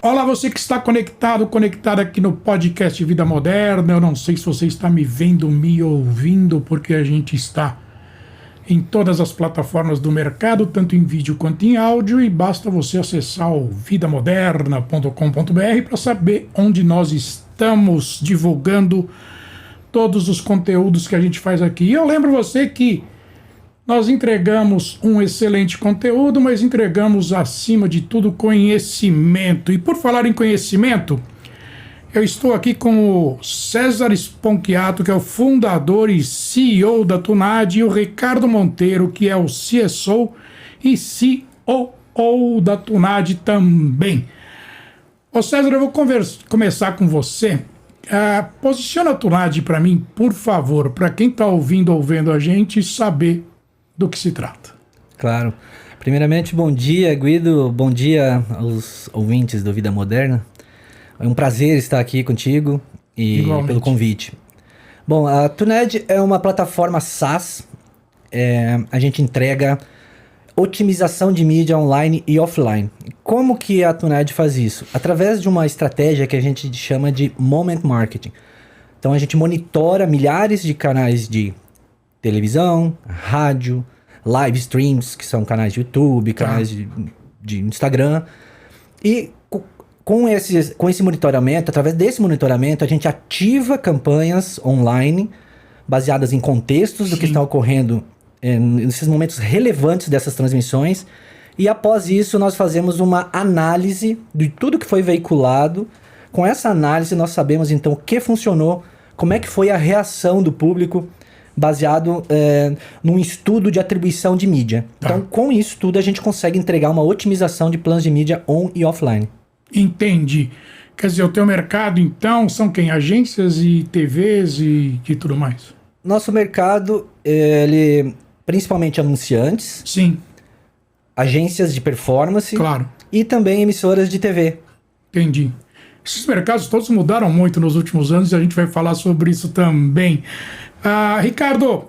Olá, você que está conectado aqui no podcast Vida Moderna. Eu não sei se você está me vendo, me ouvindo, porque a gente está em todas as plataformas do mercado, tanto em vídeo quanto em áudio, e basta você acessar o vidamoderna.com.br para saber onde nós estamos divulgando todos os conteúdos que a gente faz aqui. E eu lembro você que nós entregamos um excelente conteúdo, mas entregamos, acima de tudo, conhecimento. E por falar em conhecimento, eu estou aqui com o César Sponchiato, que é o fundador e CEO da Tunad, e o Ricardo Monteiro, que é o CSO e COO da Tunad também. Ô César, eu vou começar com você. Posiciona a Tunad para mim, por favor, para quem está ouvindo ou vendo a gente saber do que se trata. Claro. Primeiramente, bom dia, Guido. Bom dia aos ouvintes do Vida Moderna. É um prazer estar aqui contigo e igualmente pelo convite. Bom, a Tunad é uma plataforma SaaS. A gente entrega otimização de mídia online e offline. Como que a Tunad faz isso? Através de uma estratégia que a gente chama de Moment Marketing. Então a gente monitora milhares de canais de televisão, rádio, live streams, que são canais de YouTube, canais de Instagram. E com esse monitoramento, através desse monitoramento, a gente ativa campanhas online baseadas em contextos do que está ocorrendo nesses momentos relevantes dessas transmissões. E após isso, nós fazemos uma análise de tudo que foi veiculado. Com essa análise, nós sabemos então o que funcionou, como é que foi a reação do público, baseado num estudo de atribuição de mídia. Então, com isso tudo, a gente consegue entregar uma otimização de planos de mídia on e offline. Entendi. Quer dizer, o teu mercado, então, são quem? Agências e TVs e tudo mais? Nosso mercado, ele principalmente anunciantes. Sim. Agências de performance. Claro. E também emissoras de TV. Entendi. Esses mercados todos mudaram muito nos últimos anos e a gente vai falar sobre isso também. Ricardo,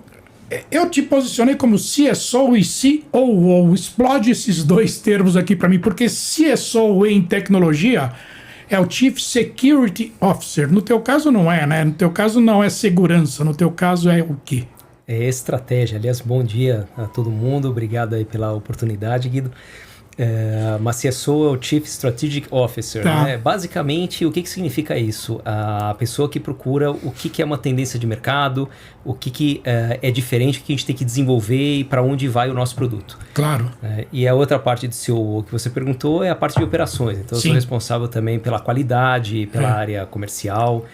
eu te posicionei como CSO e COO. Explode esses dois termos aqui para mim, porque CSO em tecnologia é o Chief Security Officer. No teu caso não é, né? No teu caso não é segurança, no teu caso é o quê? É estratégia. Aliás, bom dia a todo mundo. Obrigado aí pela oportunidade, Guido. Mas CSO é o Chief Strategic Officer. Né? Basicamente, o que significa isso? A pessoa que procura o que é uma tendência de mercado, o que é diferente, o que a gente tem que desenvolver e para onde vai o nosso produto. Claro. E a outra parte do seu que você perguntou é a parte de operações. Então, eu sou responsável também pela qualidade, pela área comercial.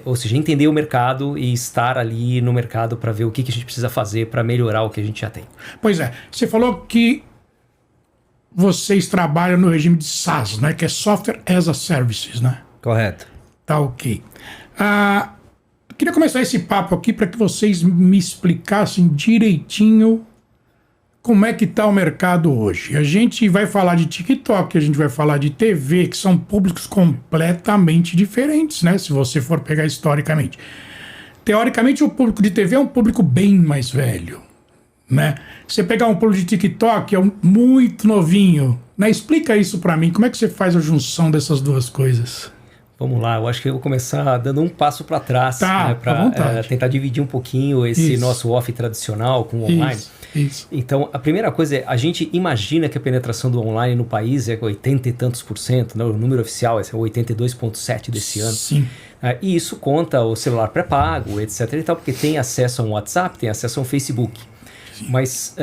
Ou seja, entender o mercado e estar ali no mercado para ver o que a gente precisa fazer para melhorar o que a gente já tem. Pois é. Você falou que vocês trabalham no regime de SaaS, né? Que é Software as a Services, né? Correto. Tá ok. Queria começar esse papo aqui para que vocês me explicassem direitinho como é que tá o mercado hoje. A gente vai falar de TikTok, a gente vai falar de TV, que são públicos completamente diferentes, né? Se você for pegar historicamente. Teoricamente, o público de TV é um público bem mais velho, né? Você pegar um público de TikTok é muito novinho, né? Explica isso para mim, como é que você faz a junção dessas duas coisas? Vamos lá, eu acho que eu vou começar dando um passo para trás, né, para tentar dividir um pouquinho esse nosso off tradicional com o online. Isso. Então, a primeira coisa é, a gente imagina que a penetração do online no país é 80 e tantos %, né? O número oficial é 82,7% desse ano. Sim. E isso conta o celular pré-pago, etc. e tal, porque tem acesso a um WhatsApp, tem acesso a um Facebook. Sim. Mas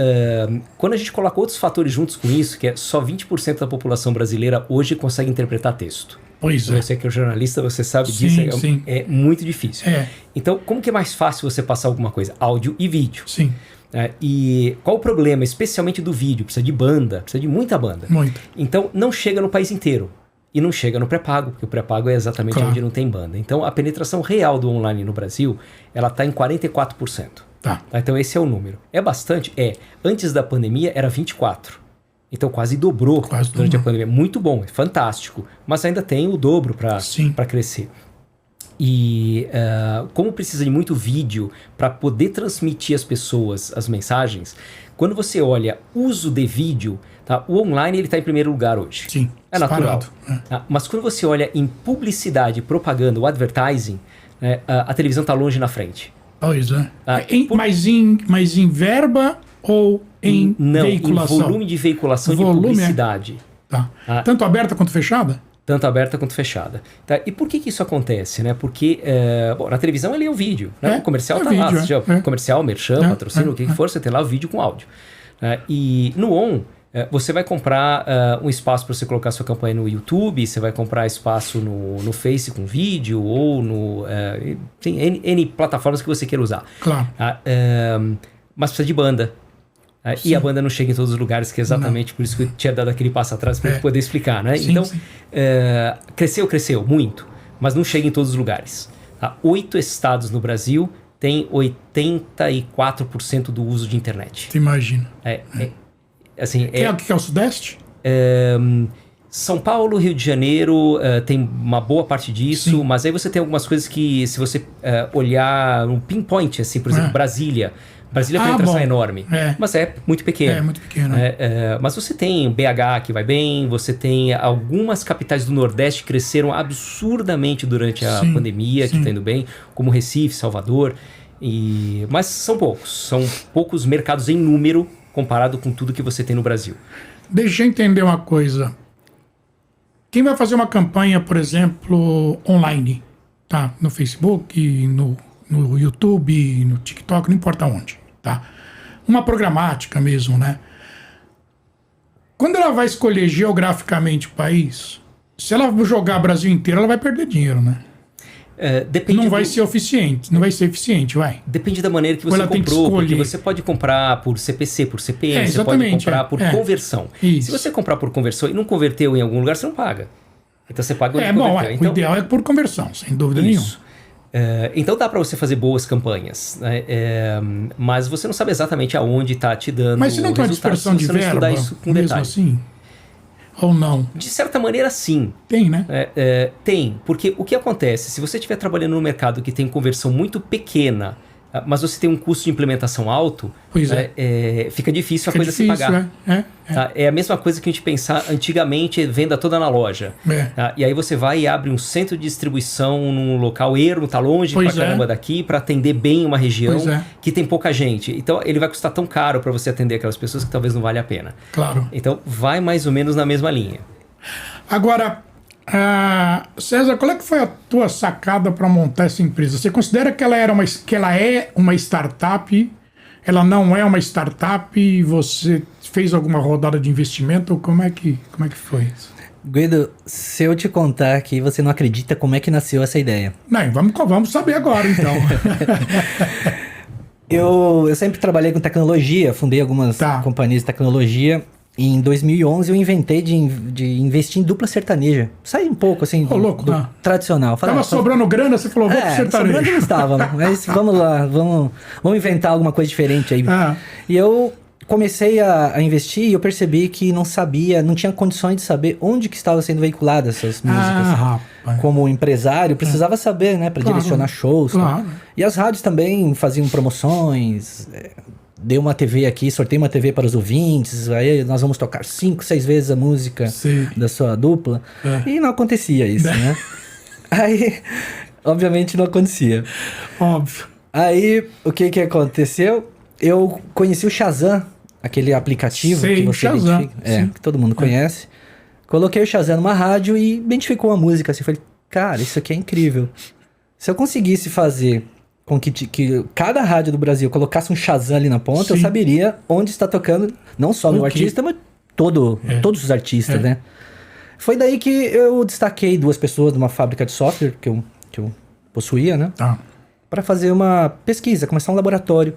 quando a gente coloca outros fatores juntos com isso, que é só 20% da população brasileira hoje consegue interpretar texto. Pois é. Você que é jornalista, você sabe disso, é muito difícil. Então, como que é mais fácil você passar alguma coisa? Áudio e vídeo. Sim. E qual o problema, especialmente do vídeo? Precisa de banda, precisa de muita banda. Muito. Então, não chega no país inteiro. E não chega no pré-pago, porque o pré-pago é exatamente onde não tem banda. Então, a penetração real do online no Brasil, ela está em 44%. Então, esse é o número. É bastante? Antes da pandemia, era 24%. Então quase dobrou durante a pandemia. Muito bom, é fantástico. Mas ainda tem o dobro para crescer. Como precisa de muito vídeo para poder transmitir às pessoas as mensagens, quando você olha uso de vídeo, tá? O online ele está em primeiro lugar hoje. Sim, é natural. Tá? Mas quando você olha em publicidade, propaganda, o advertising, né, a televisão está longe na frente. Pois é. Mas em verba ou em veiculação? Em volume de veiculação de publicidade. Tá. Tanto aberta quanto fechada? Tanto aberta quanto fechada. Tá? E por que isso acontece? Né? Porque na televisão ele é o vídeo. Né? O comercial está lá. Comercial, merchan, patrocínio, o que for, você tem lá o vídeo com áudio. E no ON, você vai comprar um espaço para você colocar sua campanha no YouTube, você vai comprar espaço no Face com vídeo, ou tem N plataformas que você queira usar. Claro. Mas precisa de banda. E a banda não chega em todos os lugares, que é exatamente por isso que eu tinha dado aquele passo atrás para poder explicar, né? Sim, então, sim. Cresceu muito, mas não chega em todos os lugares. 8 estados no Brasil têm 84% do uso de internet. Você imagina. Assim, que é o Sudeste? São Paulo, Rio de Janeiro tem uma boa parte disso, sim. Mas aí você tem algumas coisas que, se você olhar um pinpoint, assim, por exemplo, Brasília tem uma penetração enorme, mas é muito pequeno. É muito pequeno. Mas você tem BH que vai bem, você tem algumas capitais do Nordeste que cresceram absurdamente durante a pandemia, que está indo bem, como Recife, Salvador, mas são poucos mercados em número comparado com tudo que você tem no Brasil. Deixa eu entender uma coisa. Quem vai fazer uma campanha, por exemplo, online, tá? No Facebook, no YouTube, no TikTok, não importa onde, tá? Uma programática mesmo, né? Quando ela vai escolher geograficamente o país, se ela jogar o Brasil inteiro, ela vai perder dinheiro, né? Não vai ser eficiente, vai. Depende da maneira que você comprou, porque você pode comprar por CPC, por CPM, você pode comprar por conversão. Isso. Se você comprar por conversão e não converteu em algum lugar, você não paga. Então você paga onde converteu. Então, o ideal é por conversão, sem dúvida nenhuma. Então dá para você fazer boas campanhas, né? Mas você não sabe exatamente aonde está te dando. Mas se não tem uma dispersão de verba, isso com mesmo detalhe. Assim? Ou não? De certa maneira, sim. Tem, né? Tem, porque o que acontece? Se você estiver trabalhando num mercado que tem conversão muito pequena, mas você tem um custo de implementação alto, fica difícil a coisa se pagar. Tá? É a mesma coisa que a gente pensar antigamente, venda toda na loja. Tá? E aí você vai e abre um centro de distribuição num local ermo, tá longe pra caramba daqui, para atender bem uma região que tem pouca gente. Então ele vai custar tão caro para você atender aquelas pessoas que talvez não valha a pena. Claro. Então vai mais ou menos na mesma linha. Agora, César, qual é que foi a tua sacada para montar essa empresa? Você considera que ela é uma startup? Ela não é uma startup? Você fez alguma rodada de investimento? Como é que foi isso? Guido, se eu te contar aqui, você não acredita como é que nasceu essa ideia. Não, vamos saber agora, então. Eu sempre trabalhei com tecnologia, fundei algumas companhias de tecnologia. E em 2011 eu inventei de investir em dupla sertaneja. Saí um pouco assim do tradicional. Tava sobrando grana, você falou, vou pro sertanejo. Sobrando não estava, mas vamos lá, vamos inventar alguma coisa diferente aí. E eu comecei a investir e eu percebi que não tinha condições de saber onde que estava sendo veiculadas essas músicas. Como empresário, precisava saber, né, para direcionar shows. Claro. E as rádios também faziam promoções. Dei uma TV aqui, sorteei uma TV para os ouvintes, aí nós vamos tocar 5, 6 vezes a música da sua dupla. E não acontecia isso, né? Aí, obviamente não acontecia. Óbvio. Aí, o que aconteceu? Eu conheci o Shazam, aquele aplicativo que você identifica, que todo mundo conhece. Coloquei o Shazam numa rádio e identificou a música. Assim, falei, cara, isso aqui é incrível. Se eu conseguisse fazer com que cada rádio do Brasil colocasse um Shazam ali na ponta, eu saberia onde está tocando, não só meu artista, mas todos os artistas, né? Foi daí que eu destaquei 2 pessoas de uma fábrica de software que eu possuía, né? Para fazer uma pesquisa, começar um laboratório.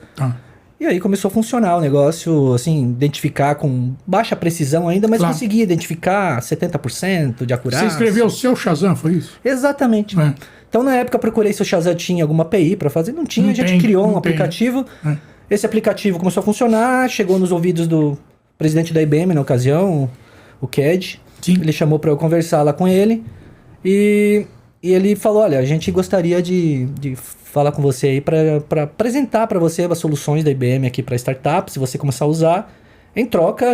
E aí começou a funcionar o negócio, assim, identificar com baixa precisão ainda, mas conseguia identificar 70% de acurácia. Você escreveu o seu Shazam, foi isso? Exatamente. Então, na época, eu procurei se o Shazam tinha alguma API para fazer. Não tinha, a gente criou um aplicativo. Esse aplicativo começou a funcionar, chegou nos ouvidos do presidente da IBM na ocasião, o Ked. Ele chamou para eu conversar lá com ele. E E ele falou, olha, a gente gostaria de falar com você aí para apresentar para você as soluções da IBM aqui para startups. Se você começar a usar, em troca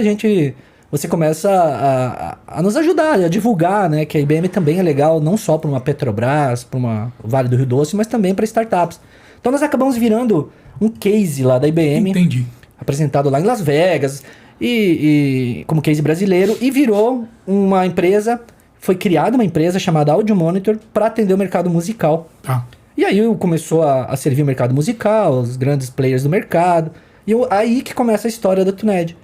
você começa a nos ajudar, a divulgar, né? Que a IBM também é legal, não só para uma Petrobras, para uma Vale do Rio Doce, mas também para startups. Então nós acabamos virando um case lá da IBM. Entendi. Apresentado lá em Las Vegas, e como case brasileiro, e virou uma empresa, foi criada uma empresa chamada Audio Monitor para atender o mercado musical. Tá. E aí começou a servir o mercado musical, os grandes players do mercado, e aí que começa a história da TuneEd.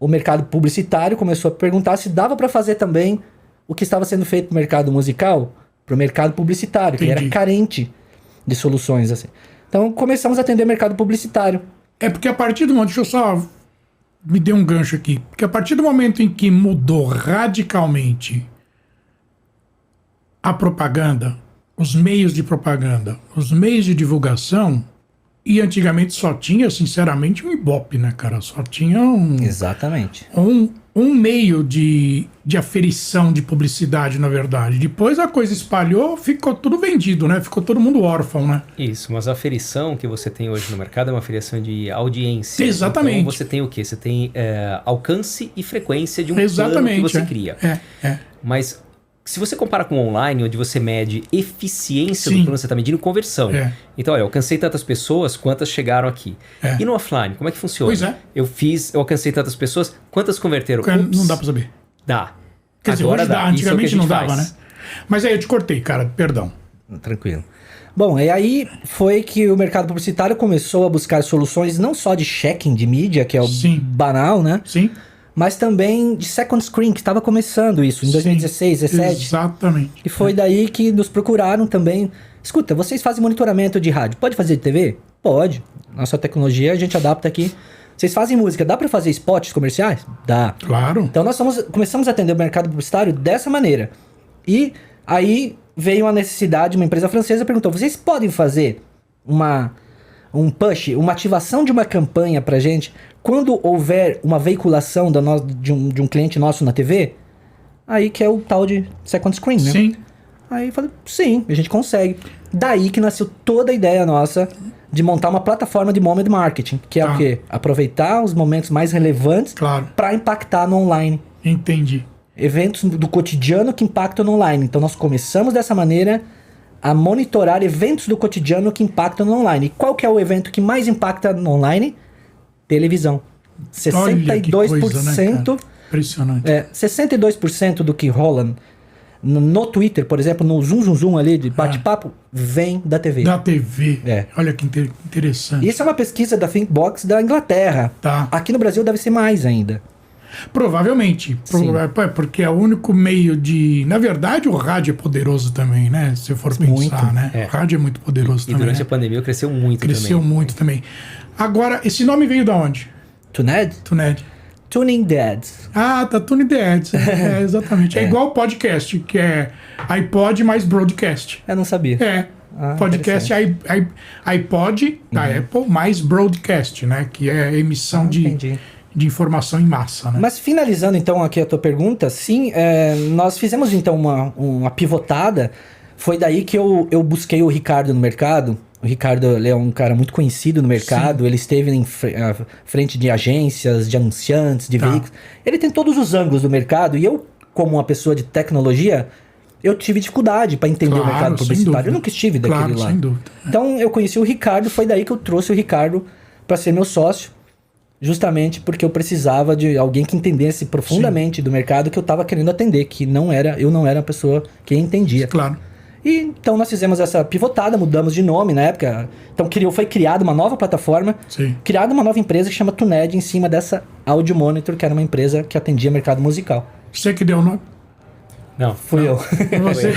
O mercado publicitário começou a perguntar se dava para fazer também o que estava sendo feito no mercado musical, para o mercado publicitário, que era carente de soluções assim. Então começamos a atender o mercado publicitário. É porque a partir do momento, deixa eu só me dê um gancho aqui, porque a partir do momento em que mudou radicalmente a propaganda, os meios de propaganda, os meios de divulgação, e antigamente só tinha, sinceramente, um Ibope, né, cara? Só tinha Exatamente. Um meio de aferição de publicidade, na verdade. Depois a coisa espalhou, ficou tudo vendido, né? Ficou todo mundo órfão, né? Isso, mas a aferição que você tem hoje no mercado é uma aferição de audiência. Exatamente. Então você tem o quê? Você tem alcance e frequência de um plano que você cria. Mas se você compara com o online, onde você mede eficiência do plano, você está medindo conversão. Então, olha, eu alcancei tantas pessoas, quantas chegaram aqui. E no offline, como é que funciona? Pois é. Eu alcancei tantas pessoas, quantas converteram? Não dá para saber. Dá. Quer dizer, agora hoje dá. Antigamente não dava, faz. né? Mas aí eu te cortei, cara, perdão. Tranquilo. Bom, e aí foi que o mercado publicitário começou a buscar soluções não só de checking de mídia, que é o banal, né? Sim. Mas também de second screen, que estava começando isso em 2016, 2017. Exatamente. E foi daí que nos procuraram também. Escuta, vocês fazem monitoramento de rádio, pode fazer de TV? Pode. Nossa tecnologia a gente adapta aqui. Vocês fazem música, dá para fazer spots comerciais? Dá. Claro. Então nós começamos a atender o mercado publicitário dessa maneira. E aí veio a necessidade, uma empresa francesa perguntou, vocês podem fazer um push, uma ativação de uma campanha pra gente quando houver uma veiculação de um cliente nosso na TV? Aí que é o tal de second screen, né? Sim. Aí eu falei, sim, a gente consegue. Daí que nasceu toda a ideia nossa de montar uma plataforma de moment marketing, que é o quê? Aproveitar os momentos mais relevantes para impactar no online. Entendi. Eventos do cotidiano que impactam no online. Então nós começamos dessa maneira a monitorar eventos do cotidiano que impactam no online. E qual que é o evento que mais impacta no online? Televisão. 62%. Coisa, né, cara? Impressionante. 62% do que rola no Twitter, por exemplo, no Zoom ali de bate-papo, vem da TV. Da TV. Olha que interessante. Isso é uma pesquisa da Thinkbox da Inglaterra. Tá. Aqui no Brasil deve ser mais ainda. Provavelmente. Porque é o único meio de... Na verdade, o rádio é poderoso também, né? Se for pensar, né? O rádio é muito poderoso também. E durante a pandemia cresceu muito também. Cresceu muito também. Agora, esse nome veio de onde? TuneEd? TuneEd. Tuning Dads. Ah, tá Tuning Dads. Exatamente. É igual podcast, que é iPod mais broadcast. Eu não sabia. Podcast iPod da Apple mais broadcast, né? Que é emissão de informação em massa, né? Mas finalizando então aqui a tua pergunta, sim, nós fizemos então uma pivotada. Foi daí que eu busquei o Ricardo no mercado. O Ricardo, ele é um cara muito conhecido no mercado. Sim. Ele esteve à frente de agências, de anunciantes, de veículos. Ele tem todos os ângulos do mercado. E eu, como uma pessoa de tecnologia, eu tive dificuldade para entender o mercado publicitário. Eu nunca estive daquele lado. Sem dúvida. Então eu conheci o Ricardo. Foi daí que eu trouxe o Ricardo para ser meu sócio. Justamente porque eu precisava de alguém que entendesse profundamente do mercado que eu estava querendo atender. Que eu não era uma pessoa que entendia. Claro. E então nós fizemos essa pivotada, mudamos de nome na época. Então foi criada uma nova plataforma, criada uma nova empresa que chama TuneEd em cima dessa Audio Monitor, que era uma empresa que atendia mercado musical. Você que deu o nome? Não. Fui eu. Você.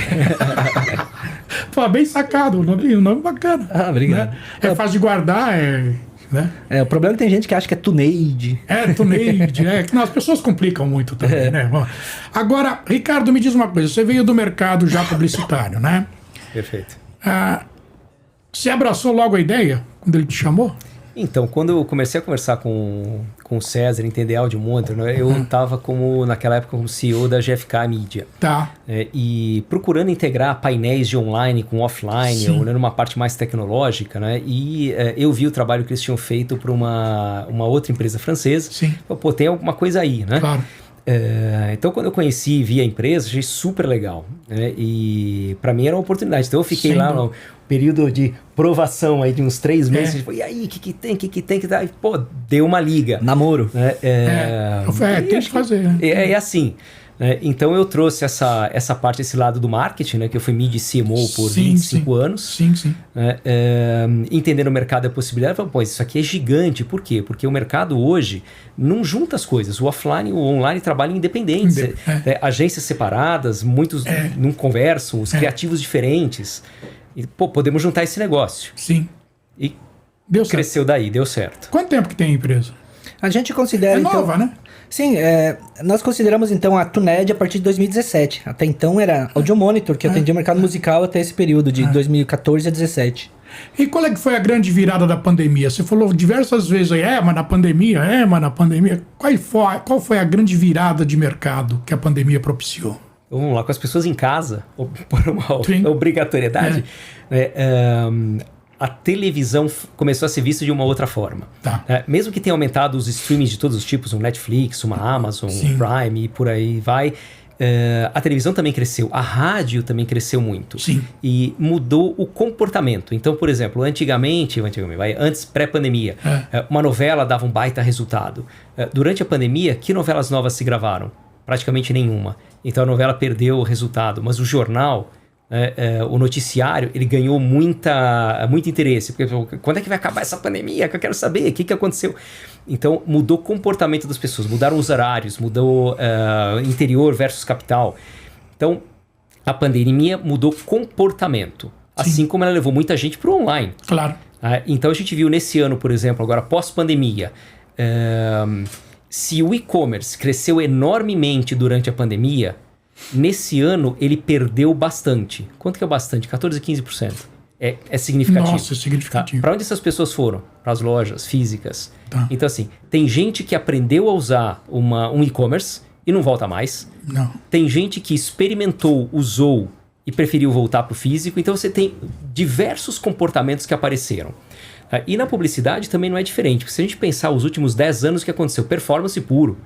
Pô, bem sacado, o nome bacana. Obrigado. Né? É fácil de guardar, né? O problema é que tem gente que acha que é TuneAid. TuneAid, as pessoas complicam muito também, né? Agora, Ricardo, me diz uma coisa. Você veio do mercado já publicitário, né? Perfeito. Você abraçou logo a ideia quando ele te chamou? Então, quando eu comecei a conversar com o César, entender áudio monitor, né, eu estava naquela época como CEO da GFK Media. Tá. E procurando integrar painéis de online com offline, olhando uma parte mais tecnológica, né? E eu vi o trabalho que eles tinham feito para uma outra empresa francesa. Sim. Pô, tem alguma coisa aí, né? Claro. Então, quando eu conheci e vi a empresa, achei super legal, né? E para mim era uma oportunidade. Então, eu fiquei lá no período de provação aí de uns 3 meses. Tipo, e aí, o que tem? E, pô, deu uma liga. Namoro. Tem que fazer. Né? É assim. Então, eu trouxe essa parte, esse lado do marketing, né? Que eu fui mid CMO por 25 anos. Sim. Entendendo o mercado e a possibilidade. Falei, pô, isso aqui é gigante. Por quê? Porque o mercado hoje não junta as coisas. O offline e o online trabalham independentes. Agências separadas, muitos não conversam, os criativos diferentes. E, pô, podemos juntar esse negócio. Sim. E deu cresceu daí, deu certo. Quanto tempo que tem a empresa? A gente considera... nova, né? Sim, nós consideramos então a TuNED a partir de 2017. Até então era Audio Monitor, que atendia o mercado musical até esse período, de 2014 a 2017. E qual é que foi a grande virada da pandemia? Você falou diversas vezes aí, mas na pandemia. Qual foi a grande virada de mercado que a pandemia propiciou? Vamos lá, com as pessoas em casa, por uma obrigatoriedade, a televisão começou a ser vista de uma outra forma. Tá. Mesmo que tenha aumentado os streamings de todos os tipos, um Netflix, uma Amazon, um Prime e por aí vai, a televisão também cresceu, a rádio também cresceu muito. Sim. E mudou o comportamento. Então, por exemplo, antes pré-pandemia, uma novela dava um baita resultado. Durante a pandemia, que novelas novas se gravaram? Praticamente nenhuma. Então a novela perdeu o resultado, mas o jornal, o noticiário, ele ganhou muito interesse. Porque quando é que vai acabar essa pandemia? Que eu quero saber, o que aconteceu? Então mudou o comportamento das pessoas, mudaram os horários, mudou interior versus capital. Então a pandemia mudou comportamento, assim como ela levou muita gente para o online. Claro. Então a gente viu nesse ano, por exemplo, agora pós-pandemia, se o e-commerce cresceu enormemente durante a pandemia, nesse ano ele perdeu bastante. Quanto que é bastante? 14%, 15%. É significativo. Nossa, é significativo. Para onde essas pessoas foram? Para as lojas físicas. Tá. Então assim, tem gente que aprendeu a usar um e-commerce e não volta mais. Não. Tem gente que experimentou, usou e preferiu voltar para o físico. Então você tem diversos comportamentos que apareceram. E na publicidade também não é diferente. Porque se a gente pensar os últimos 10 anos, o que aconteceu? Performance puro.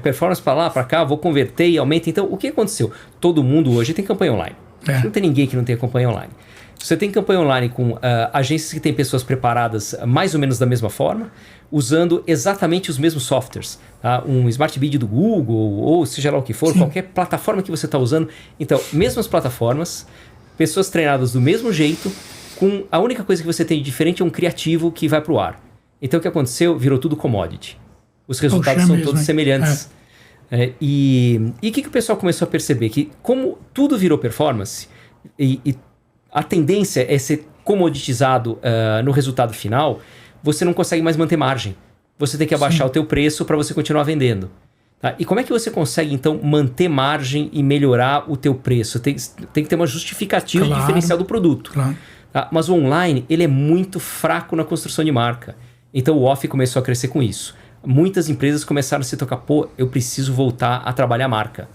Performance para lá, para cá, vou converter e aumenta. Então, o que aconteceu? Todo mundo hoje tem campanha online. Não tem ninguém que não tenha campanha online. Você tem campanha online com agências que têm pessoas preparadas mais ou menos da mesma forma, usando exatamente os mesmos softwares. Tá? Um Smart Bid do Google, ou seja lá o que for, qualquer plataforma que você está usando. Então, mesmas plataformas, pessoas treinadas do mesmo jeito, com a única coisa que você tem de diferente é um criativo que vai para o ar. Então o que aconteceu? Virou tudo commodity. Os resultados são todos semelhantes. E o que o pessoal começou a perceber? Que como tudo virou performance, e a tendência é ser comoditizado no resultado final, você não consegue mais manter margem. Você tem que abaixar o teu preço para você continuar vendendo. Tá? E como é que você consegue, então, manter margem e melhorar o teu preço? Tem que ter uma justificativa diferencial do produto. Claro. Tá? Mas o online, ele é muito fraco na construção de marca. Então o off começou a crescer com isso. Muitas empresas começaram a se tocar, eu preciso voltar a trabalhar marca.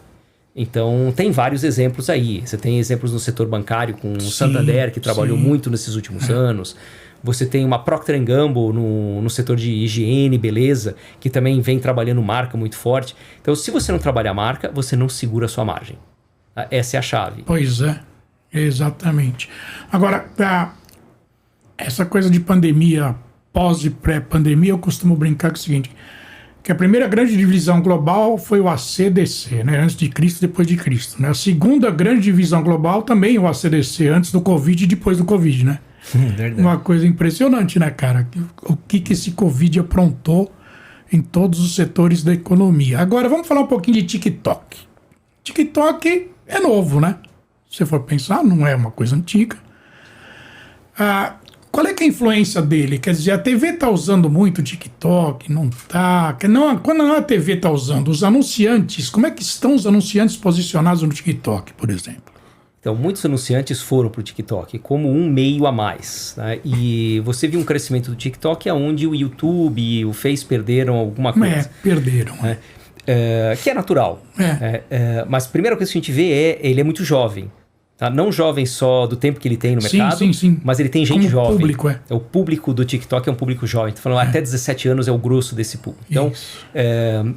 Então tem vários exemplos aí. Você tem exemplos no setor bancário com o Santander, que trabalhou muito nesses últimos anos. Você tem uma Procter & Gamble no setor de higiene, beleza, que também vem trabalhando marca muito forte. Então se você não trabalhar marca, você não segura a sua margem. Essa é a chave. Pois é. Exatamente. Agora, essa coisa de pandemia, pós e pré-pandemia, eu costumo brincar com o seguinte, que a primeira grande divisão global foi o ACDC, né? Antes de Cristo, depois de Cristo. Né? A segunda grande divisão global também o ACDC, antes do Covid e depois do Covid, né? Verdade. Uma coisa impressionante, né, cara? O que esse Covid aprontou em todos os setores da economia. Agora, vamos falar um pouquinho de TikTok. TikTok é novo, né? Se você for pensar, não é uma coisa antiga. Qual é que é a influência dele? Quer dizer, a TV está usando muito o TikTok? Não está? Quando a TV está usando, os anunciantes, como é que estão os anunciantes posicionados no TikTok, por exemplo? Então, muitos anunciantes foram para o TikTok como um meio a mais. Né? E você viu um crescimento do TikTok onde o YouTube e o Face perderam alguma coisa. Perderam. Né? Que é natural. Mas a primeira coisa que a gente vê ele é muito jovem. Tá? Não jovem só do tempo que ele tem no mercado, sim. mas ele tem gente como jovem. Público, O público do TikTok é um público jovem. Tô falando, até 17 anos é o grosso desse público. Então,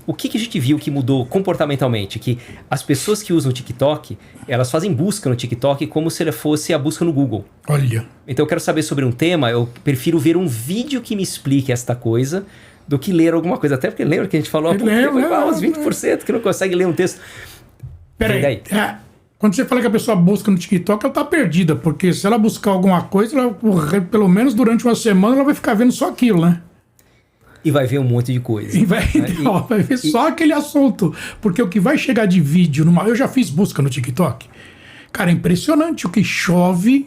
o que a gente viu que mudou comportamentalmente? Que as pessoas que usam o TikTok, elas fazem busca no TikTok como se ela fosse a busca no Google. Olha. Então, eu quero saber sobre um tema, eu prefiro ver um vídeo que me explique esta coisa do que ler alguma coisa. Até porque lembra que a gente falou, uns 20% que não consegue ler um texto. Peraí. Quando você fala que a pessoa busca no TikTok, ela tá perdida, porque se ela buscar alguma coisa, ela, pelo menos durante uma semana, ela vai ficar vendo só aquilo, né? E vai ver um monte de coisa. E vai ver só aquele assunto. Porque o que vai chegar de vídeo... Eu já fiz busca no TikTok. Cara, é impressionante o que chove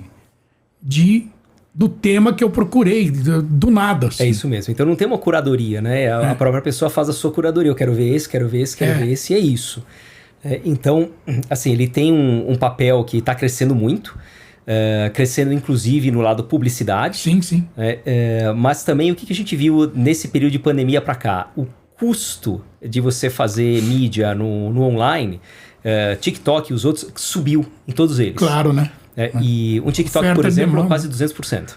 do tema que eu procurei, do nada. Assim. É isso mesmo. Então não tem uma curadoria, né? A própria pessoa faz a sua curadoria. Eu quero ver esse, quero ver esse, quero ver esse, e é isso. Então, assim, ele tem um papel que está crescendo muito, crescendo inclusive no lado publicidade. Sim. Mas também o que a gente viu nesse período de pandemia para cá? O custo de você fazer mídia no online, TikTok e os outros, subiu em todos eles. Claro, né? E um TikTok, Oferta, por exemplo, demanda. quase 200%.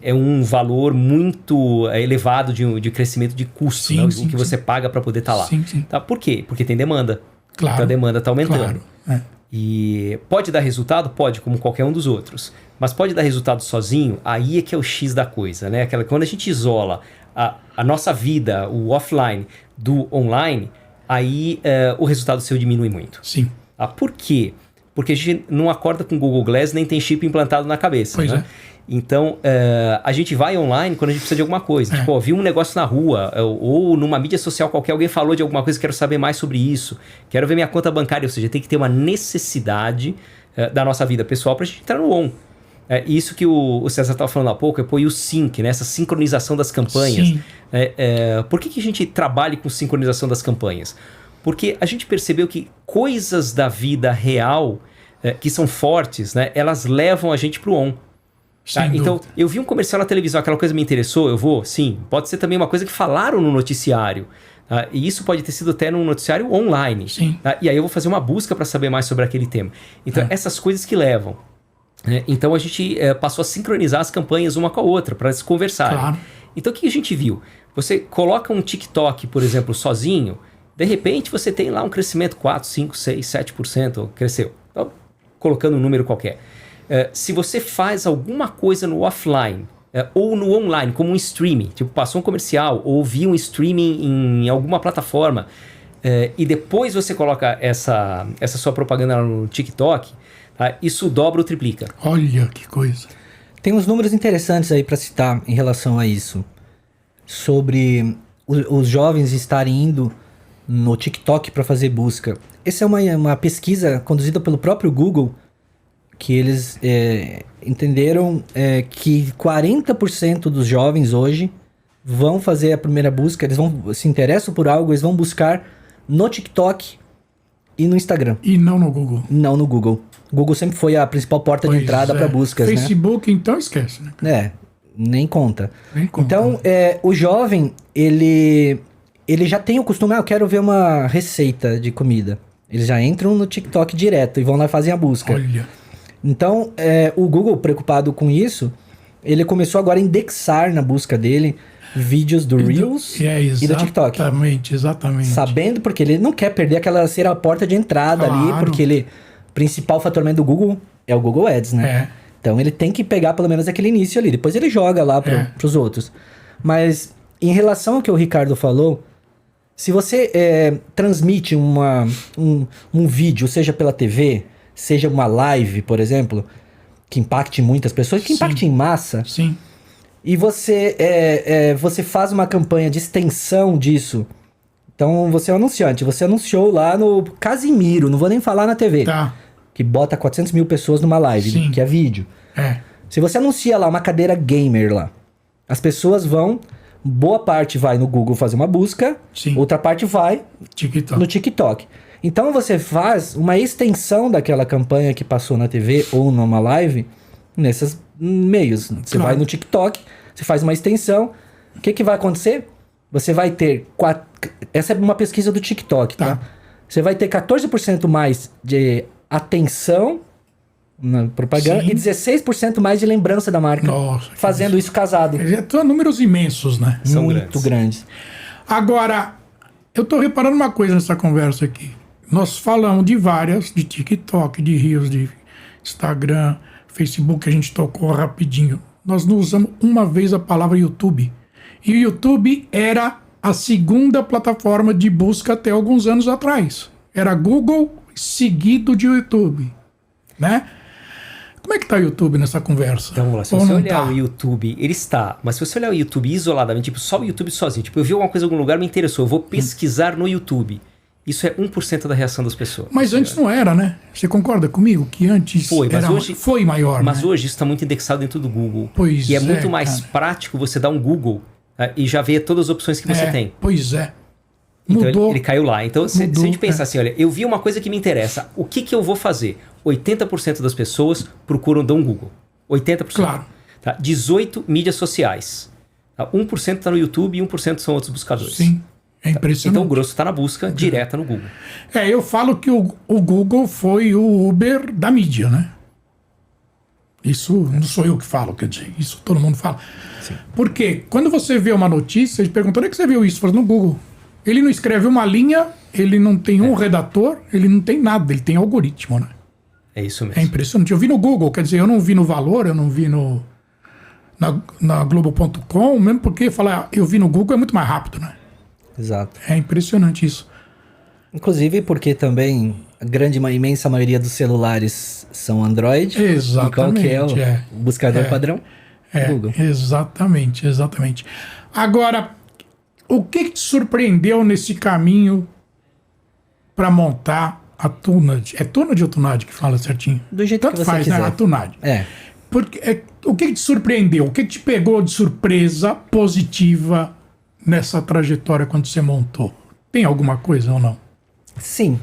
É um valor muito elevado de crescimento de custo, né? O que você paga para poder estar lá. Sim. Tá? Por quê? Porque tem demanda. Claro. Então a demanda está aumentando. Claro. E pode dar resultado? Pode, como qualquer um dos outros. Mas pode dar resultado sozinho? Aí é que é o X da coisa, né? Quando a gente isola a nossa vida, o offline, do online, aí o resultado seu diminui muito. Sim. Por quê? Porque a gente não acorda com Google Glass nem tem chip implantado na cabeça. Pois né? Então, a gente vai online quando a gente precisa de alguma coisa. Tipo, vi um negócio na rua, ou numa mídia social qualquer, alguém falou de alguma coisa, quero saber mais sobre isso. Quero ver minha conta bancária. Ou seja, tem que ter uma necessidade da nossa vida pessoal para a gente entrar no on. Isso que o César estava falando há pouco, o sync, né? Essa sincronização das campanhas. Sim. Por que a gente trabalha com sincronização das campanhas? Porque a gente percebeu que coisas da vida real, que são fortes, né? Elas levam a gente para o on. Então, eu vi um comercial na televisão, aquela coisa me interessou, eu vou? Sim. Pode ser também uma coisa que falaram no noticiário. E isso pode ter sido até num noticiário online. Sim. E aí eu vou fazer uma busca para saber mais sobre aquele tema. Então, essas coisas que levam. Então, a gente passou a sincronizar as campanhas uma com a outra, para se conversarem. Claro. Então, o que a gente viu? Você coloca um TikTok, por exemplo, sozinho, de repente você tem lá um crescimento 4, 5, 6, 7%, cresceu. Então, colocando um número qualquer. Se você faz alguma coisa no offline ou no online, como um streaming, tipo passou um comercial ou viu um streaming em alguma plataforma e depois você coloca essa sua propaganda no TikTok, isso dobra ou triplica. Olha que coisa. Tem uns números interessantes aí para citar em relação a isso. Sobre os jovens estarem indo no TikTok para fazer busca. Essa é uma pesquisa conduzida pelo próprio Google, que eles entenderam que 40% dos jovens hoje vão fazer a primeira busca, eles se interessam por algo, eles vão buscar no TikTok e no Instagram. E não no Google. Não no Google. Google sempre foi a principal porta de entrada para buscas, Facebook, né? Então esquece, né? Nem conta. Nem conta. Então, o jovem, ele já tem o costume, eu quero ver uma receita de comida. Eles já entram no TikTok direto e vão lá fazer a busca. Olha. Então, o Google, preocupado com isso, ele começou agora a indexar na busca dele vídeos do Reels e do TikTok. Exatamente. Sabendo, porque ele não quer perder ser a porta de entrada ali, porque o principal faturamento do Google é o Google Ads, né? Então, ele tem que pegar pelo menos aquele início ali. Depois ele joga lá pros outros. Mas, em relação ao que o Ricardo falou, se você transmite um vídeo, seja pela TV, seja uma live, por exemplo, que impacte muitas pessoas, que impacte em massa. Sim. E você faz uma campanha de extensão disso. Então, você é um anunciante. Você anunciou lá no Casimiro, não vou nem falar na TV. Tá. Que bota 400 mil pessoas numa live, que é vídeo. Se você anuncia lá uma cadeira gamer lá, as pessoas vão... Boa parte vai no Google fazer uma busca, outra parte vai no TikTok. Então você faz uma extensão daquela campanha que passou na TV ou numa live nesses meios. Você vai no TikTok, você faz uma extensão. O que vai acontecer? Você vai ter... Essa é uma pesquisa do TikTok, tá? Você vai ter 14% mais de atenção na propaganda e 16% mais de lembrança da marca. Nossa, fazendo isso casado. São números imensos, né? São muito grandes. Agora, eu tô reparando uma coisa nessa conversa aqui. Nós falamos de várias, de TikTok, de Reels, de Instagram, Facebook, que a gente tocou rapidinho. Nós não usamos uma vez a palavra YouTube. E o YouTube era a segunda plataforma de busca até alguns anos atrás. Era Google seguido de YouTube, né? Como é que tá o YouTube nessa conversa? Então, vamos lá, se você olhar o YouTube, ele está, mas se você olhar o YouTube isoladamente, tipo, só o YouTube sozinho, tipo, eu vi alguma coisa em algum lugar, me interessou, eu vou pesquisar no YouTube. Isso é 1% da reação das pessoas. Mas antes não era, né? Você concorda comigo que antes foi maior, mas né? hoje isso está muito indexado dentro do Google. Pois e é muito mais prático você dar um Google e já ver todas as opções que você tem. Pois é. Então ele caiu lá. Então se a gente pensar assim, olha, eu vi uma coisa que me interessa, o que eu vou fazer? 80% das pessoas procuram dar um Google. 80%. Claro. Tá? 18 mídias sociais. Tá? 1% está no YouTube e 1% são outros buscadores. Sim. É impressionante. Então o grosso está na busca direta no Google. Eu falo que o Google foi o Uber da mídia, né? Isso não sou eu que falo, quer dizer, isso todo mundo fala. Sim. Porque quando você vê uma notícia, ele pergunta, onde é que você viu isso? Fala, no Google. Ele não escreve uma linha, ele não tem um redator, ele não tem nada, ele tem algoritmo, né? É isso mesmo. É impressionante. Eu vi no Google, quer dizer, eu não vi no Valor, eu não vi na Globo.com, mesmo porque falar eu vi no Google é muito mais rápido, né? Exato. É impressionante isso. Inclusive porque também a imensa maioria dos celulares são Android. Exatamente. E qual que é o buscador padrão? Google. Exatamente. Agora, o que te surpreendeu nesse caminho para montar a Tunad? É Tunad ou Tunad que fala certinho? Do jeito Tanto que você faz, quiser. né? A Tunad. Porque, o que te surpreendeu? O que te pegou de surpresa positiva nessa trajetória quando você montou? Tem alguma coisa ou não? Sim.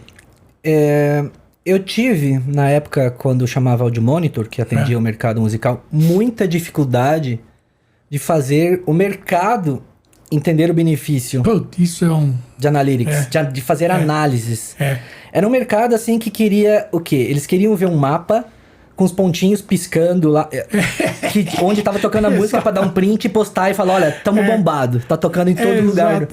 Eu tive, na época, quando chamava Audio Monitor, que atendia o mercado musical, muita dificuldade de fazer o mercado entender o benefício Isso é de analytics, de fazer análises. Era um mercado assim que queria o quê? Eles queriam ver um mapa com os pontinhos piscando lá, onde tava tocando a música para dar um print e postar e falar, olha, tamo bombado, tá tocando em todo lugar.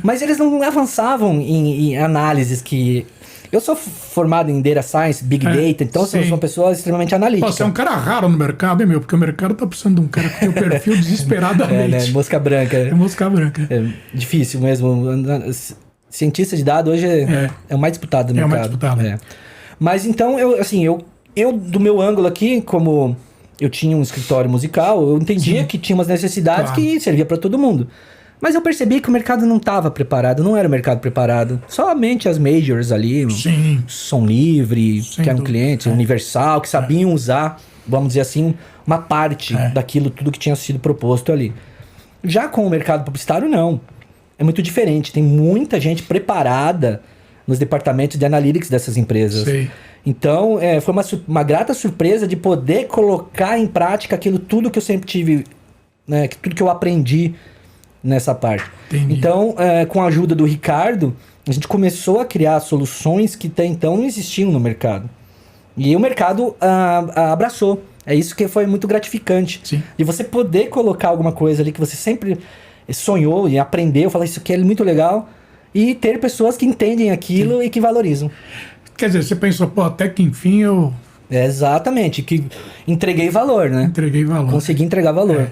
Mas eles não avançavam em análises que... Eu sou formado em Data Science, Big Data, então eu sou uma pessoa extremamente analítica. Você é um cara raro no mercado, hein, meu? Porque o mercado tá precisando de um cara com teu perfil desesperadamente. né? Mosca branca. É mosca branca. É difícil mesmo. Cientista de dados hoje é o mais disputado no mercado. É o mais disputado. Mas então, eu do meu ângulo aqui, como eu tinha um escritório musical, eu entendia que tinha umas necessidades que servia para todo mundo. Mas eu percebi que o mercado não estava preparado, não era o mercado preparado. Somente as majors ali, Som Livre, que eram clientes, Universal, que sabiam usar, vamos dizer assim, uma parte daquilo tudo que tinha sido proposto ali. Já com o mercado publicitário, não. É muito diferente. Tem muita gente preparada nos departamentos de analytics dessas empresas. Sim. Então, foi uma grata surpresa de poder colocar em prática aquilo tudo que eu sempre tive, né, tudo que eu aprendi nessa parte. Entendi. Então, com a ajuda do Ricardo, a gente começou a criar soluções que até então não existiam no mercado. E o mercado abraçou. É isso que foi muito gratificante. Sim. De você poder colocar alguma coisa ali que você sempre sonhou e aprendeu, falar isso aqui é muito legal, e ter pessoas que entendem aquilo e que valorizam. Quer dizer, você pensou, até que enfim eu... Exatamente, que entreguei valor, né? Entreguei valor. Consegui entregar valor.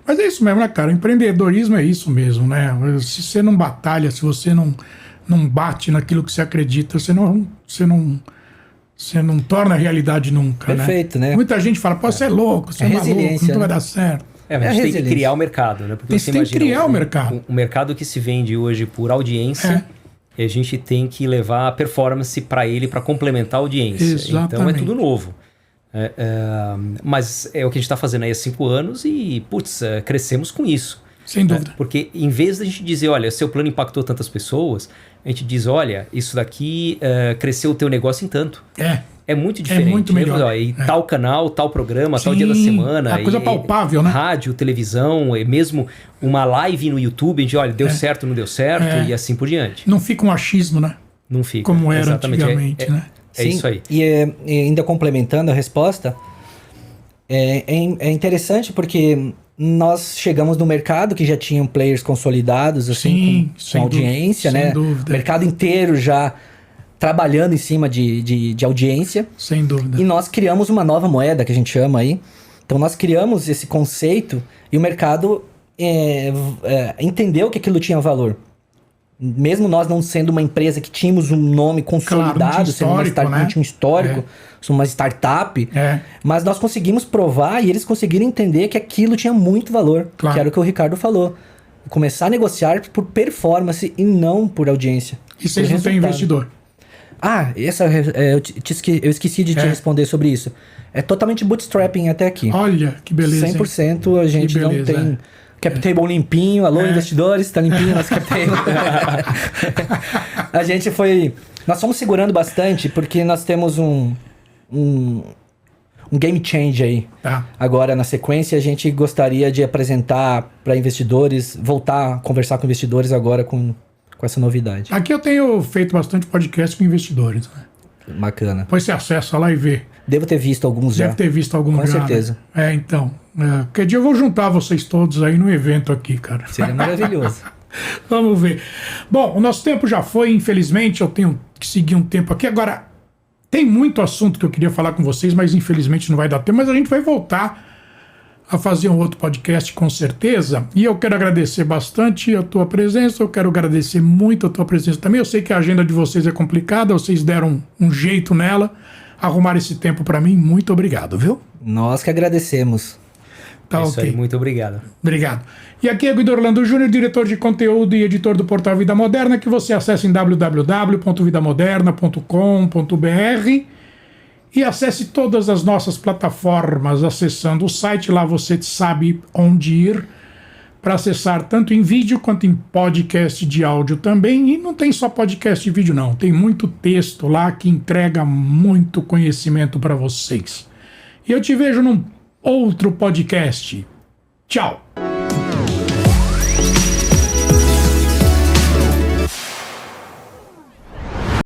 Mas é isso mesmo, né, cara? Empreendedorismo é isso mesmo, né? Se você não batalha, se você não bate naquilo que você acredita, você não torna realidade nunca, Perfeito, né? Muita gente fala, você é louco, você é maluco, não vai dar certo. Mas a gente tem que criar o mercado, né? Porque você tem que criar o mercado. O mercado que se vende hoje por audiência, e a gente tem que levar a performance para ele, para complementar a audiência. Exatamente. Então é tudo novo. Mas é o que a gente está fazendo aí há 5 anos e, crescemos com isso. Sem dúvida. Porque em vez da gente dizer, olha, seu plano impactou tantas pessoas, a gente diz, olha, isso daqui cresceu o teu negócio em tanto. É muito diferente. É muito melhor. E tal canal, tal programa, tal dia da semana. É uma coisa palpável, né? Rádio, televisão, mesmo uma live no YouTube, a gente, olha, deu certo, não deu certo, e assim por diante. Não fica um achismo, né? Não fica. Como era antigamente, né? É isso aí. E ainda complementando a resposta, é interessante porque nós chegamos no mercado que já tinham players consolidados, assim, com audiência, né? Sem dúvida. O mercado inteiro já trabalhando em cima de audiência. Sem dúvida. E nós criamos uma nova moeda, que a gente chama aí. Então, nós criamos esse conceito e o mercado entendeu que aquilo tinha valor. Mesmo nós não sendo uma empresa que tínhamos um nome consolidado, sendo uma startup, tinha um histórico, uma startup, mas nós conseguimos provar e eles conseguiram entender que aquilo tinha muito valor, que era o que o Ricardo falou. Começar a negociar por performance e não por audiência. E vocês não têm investidor? Eu esqueci de te responder sobre isso. É totalmente bootstrapping até aqui. Olha, que beleza. 100% a gente não tem... Cap table limpinho, alô investidores, tá limpinho nosso cap table. Nós fomos segurando bastante porque nós temos um game change aí. Agora, na sequência, a gente gostaria de apresentar para investidores, voltar a conversar com investidores agora com essa novidade. Aqui eu tenho feito bastante podcast com investidores. Né? Bacana. Depois você acessa lá e vê. Devo ter visto alguns já. Deve ter visto alguns já. Com certeza. Né? Então. Qualquer dia eu vou juntar vocês todos aí no evento aqui, cara. Seria maravilhoso. Vamos ver. Bom, o nosso tempo já foi, infelizmente, eu tenho que seguir um tempo aqui. Agora, tem muito assunto que eu queria falar com vocês, mas infelizmente não vai dar tempo. Mas a gente vai voltar a fazer um outro podcast com certeza. E eu quero agradecer bastante a tua presença, eu quero agradecer muito a tua presença também. Eu sei que a agenda de vocês é complicada, vocês deram um jeito nela, arrumaram esse tempo para mim. Muito obrigado, viu? Nós que agradecemos. Tá, isso aí, muito obrigado. Obrigado. E aqui é Guido Orlando Júnior, diretor de conteúdo e editor do portal Vida Moderna, que você acessa em www.vidamoderna.com.br e acesse todas as nossas plataformas acessando o site. Lá você sabe onde ir para acessar tanto em vídeo quanto em podcast de áudio também. E não tem só podcast de vídeo não, tem muito texto lá que entrega muito conhecimento para vocês. E eu te vejo num outro podcast. Tchau!